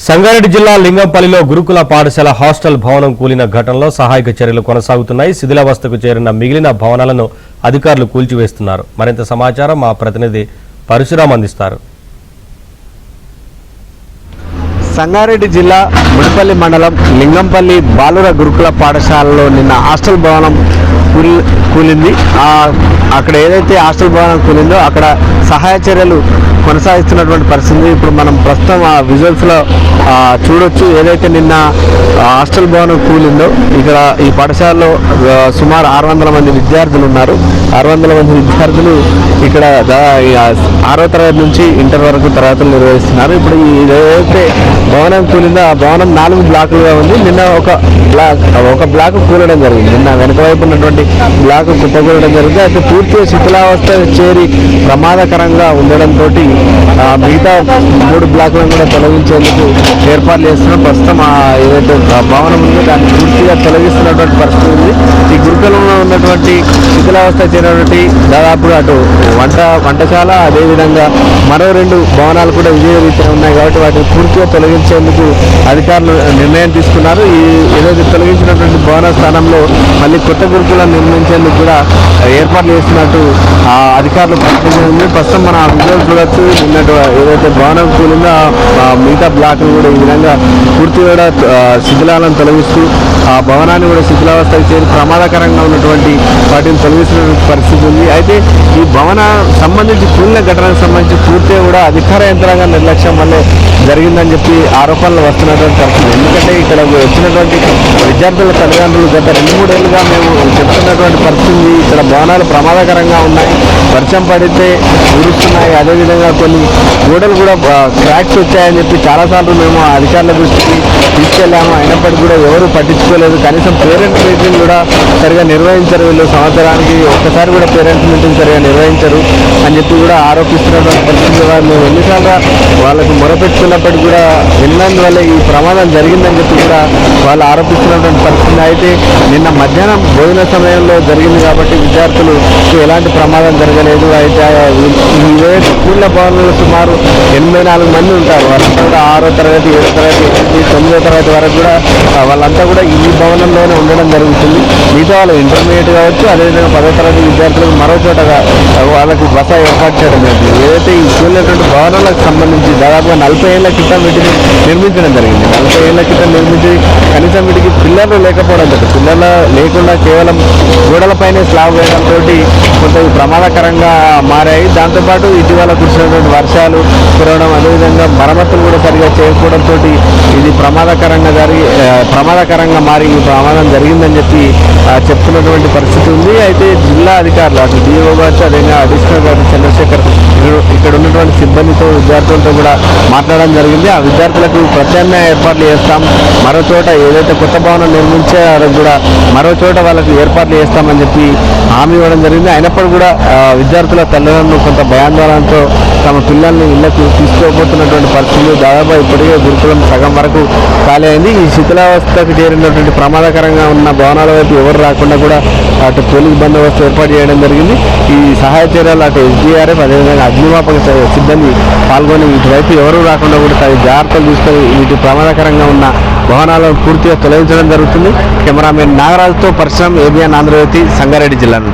సంగారెడ్డి జిల్లా లింగంపల్లిలో గురుకుల పాఠశాల హాస్టల్ భవనం కూలిన ఘటనలో సహాయక చర్యలు కొనసాగుతున్నాయి. శిథిలావస్థకు చేరిన మిగిలిన భవనాలను అధికారులు కూల్చివేస్తున్నారు. మరింత సమాచారం మా ప్రతినిధి పరశురామ్ అందిస్తారు. సంగారెడ్డి జిల్లా ముడిపల్లి మండలం లింగంపల్లి బాలుర గురుకుల పాఠశాలలో నిన్న హాస్టల్ భవనం కూలింది. అక్కడ ఏదైతే హాస్టల్ భవనం కూలిందో అక్కడ సహాయ చర్యలు కొనసాగిస్తున్నటువంటి పరిస్థితి ఇప్పుడు మనం ప్రస్తుతం ఆ విజువల్స్లో చూడొచ్చు. ఏదైతే నిన్న హాస్టల్ భవనం కూలిందో ఇక్కడ ఈ పాఠశాలలో సుమారు 600 మంది విద్యార్థులు ఉన్నారు. 600 మంది విద్యార్థులు ఇక్కడ 6వ తరగతి నుంచి ఇంటర్ వరకు తరగతులు నిర్వహిస్తున్నారు. ఇప్పుడు ఏదైతే భవనం కూలిందో ఆ భవనం 4 బ్లాకులుగా ఉంది. నిన్న ఒక బ్లాక్ కూలడం జరిగింది. నిన్న వెనుక వైపు ఉన్నటువంటి బ్లాక్ కుప్పకూలడం జరిగింది. అయితే పూర్తిగా శిథిలావస్థ చేరి ప్రమాదకరంగా ఉండడంతో మిగతా 3 బ్లాకులను కూడా తొలగించేందుకు ఏర్పాట్లు చేస్తున్నాం. ప్రస్తుతం ఏదైతే భవనం ఉందో దాన్ని పూర్తిగా తొలగిస్తున్నటువంటి పరిస్థితి ఉంది. ఈ గురుకులంలో ఉన్నటువంటి శిథిలావస్థ చేరినటువంటి దాదాపుగా అటు వంటశాల అదేవిధంగా మరో 2 భవనాలు కూడా విజయరీత్యా ఉన్నాయి కాబట్టి వాటిని పూర్తిగా తొలగించేందుకు అధికారులు నిర్ణయం తీసుకున్నారు. ఈ ఏదైతే తొలగించినటువంటి భవన స్థానంలో మళ్ళీ కొత్త గురుకులను నిర్మించేందుకు కూడా ఏర్పాట్లు చేస్తున్నట్టు అధికారులు ప్రకటించింది. ప్రస్తుతం మన విజువల్ చూడొచ్చు. నిన్నటి ఏదైతే భవనం కూలిందో మిగతా బ్లాక్లు కూడా ఈ విధంగా పూర్తి కూడా శిథిలాలను తొలగిస్తూ ఆ భవనాన్ని కూడా శిథిలావస్థకు చేరి ప్రమాదకరంగా ఉన్నటువంటి వాటిని తొలగిస్తున్న పరిస్థితి ఉంది. అయితే ఈ భవన సంబంధించి కూలిన ఘటనకు సంబంధించి పూర్తిగా కూడా అధికార యంత్రాంగం నిర్లక్ష్యం వల్లే జరిగిందని చెప్పి ఆరోపణలు వస్తున్నటువంటి పరిస్థితి. ఎందుకంటే ఇక్కడ వచ్చినటువంటి విద్యార్థుల తల్లిదండ్రులు గత 2-3 ఏళ్ళుగా మేము చెప్తున్నటువంటి పరిస్థితి ఇక్కడ భవనాలు ప్రమాదకరంగా ఉన్నాయి, వర్షం పడితే ఊరుస్తున్నాయి, అదేవిధంగా కొన్ని గోడలు కూడా క్రాక్స్ వచ్చాయని చెప్పి చాలాసార్లు మేము అధికారుల దృష్టికి తీసుకెళ్ళాము. అయినప్పటికీ కూడా ఎవరు పట్టించుకోలేదు. కనీసం పేరెంట్స్ మీటింగ్ కూడా సరిగా నిర్వహించరు. వీళ్ళు సంవత్సరానికి ఒక్కసారి కూడా పేరెంట్స్ మీటింగ్ సరిగా నిర్వహించరు అని చెప్పి కూడా ఆరోపిస్తున్నటువంటి పరిస్థితి. మేము ఎన్నిసార్లు వాళ్ళకు మొరపెట్టుకున్నప్పటికీ కూడా విన్నందువల్ల ఈ ప్రమాదం జరిగిందని చెప్పి కూడా వాళ్ళు ఆరోపిస్తున్నటువంటి పరిస్థితి. అయితే నిన్న మధ్యాహ్నం భోజన సమయంలో జరిగింది కాబట్టి విద్యార్థులకు ఎలాంటి ప్రమాదం జరగలేదు. అయితే ఇవే స్కూళ్ళ భవనంలో సుమారు 84 మంది ఉంటారు. వాళ్ళంతా కూడా 6వ తరగతి 7వ తరగతి 9వ తరగతి వరకు కూడా వాళ్ళంతా కూడా ఈ భవనంలోనే ఉండడం జరుగుతుంది. మిగతా వాళ్ళు ఇంటర్మీడియట్ కావచ్చు, అదేవిధంగా 10వ తరగతి విద్యార్థులకు మరో చోట వాళ్ళకి బస ఏర్పాటు చేయడం జరిగింది. ఏదైతే ఈ కూలినటువంటి భవనాలకు సంబంధించి దాదాపుగా 40 ఏళ్ల క్రితం వీటిని నిర్మించడం జరిగింది. 40 ఏళ్ల క్రితం నిర్మించి కనీసం వీటికి పిల్లర్లు లేకపోవడం జరిగింది. పిల్లర్లు లేకుండా కేవలం గోడలపైనే స్లాబ్ వేయడంతో కొంత ప్రమాదకరంగా మారాయి. దాంతోపాటు ఇటీవల కురిసినటువంటి వర్షాలు కురవడం, అదేవిధంగా మరమ్మతులు కూడా సరిగా చేయకపోవడంతో ఇది ప్రమాదకరంగా మారి ఈ ప్రమాదం జరిగిందని చెప్పి చెప్తున్నటువంటి పరిస్థితి ఉంది. అయితే జిల్లా అధికారులు అటు డిఓ కావచ్చు, అదేవిధంగా అడిషనల్ గారు చంద్రశేఖర్ ఇక్కడ ఉన్నటువంటి సిబ్బందితో విద్యార్థులతో కూడా మాట్లాడడం జరిగింది. ఆ విద్యార్థులకు ప్రత్యామ్నాయ ఏర్పాట్లు చేస్తాం, మరో చోట ఏదైతే కొత్త భవనం నిర్మించే కూడా మరో చోట వాళ్ళకి ఏర్పాట్లు చేస్తామని చెప్పి హామీ ఇవ్వడం జరిగింది. అయినప్పుడు కూడా విద్యార్థుల తల్లిదండ్రులు కొంత భయాందోళనతో తమ పిల్లల్ని ఇళ్లకు తీసుకోబోతున్నటువంటి పరిస్థితులు. దాదాపు ఇప్పటికే గురుకులం సగం వరకు ఖాళీ అయింది. ఈ శిథిలావస్థకు చేరినటువంటి ప్రమాదకరంగా ఉన్న భవనాల వైపు ఎవరు రాకుండా కూడా అటు పోలీస్ బందోబస్తు ఏర్పాటు చేయడం జరిగింది. ఈ సహాయ చర్యలు అటు SDRF అదేవిధంగా అగ్నిమాపక సిబ్బంది పాల్గొని ఇటువైపు ఎవరు రాకుండా కూడా తగిన జాగ్రత్తలు తీసుకొని వీటి ప్రమాదకరంగా ఉన్న భవనాలను పూర్తిగా తొలగించడం జరుగుతుంది. కెమెరామెన్ నాగరాజుతో పరశురామ్, ABN ఆంధ్రజ్యోతి, సంగారెడ్డి జిల్లా నుంచి.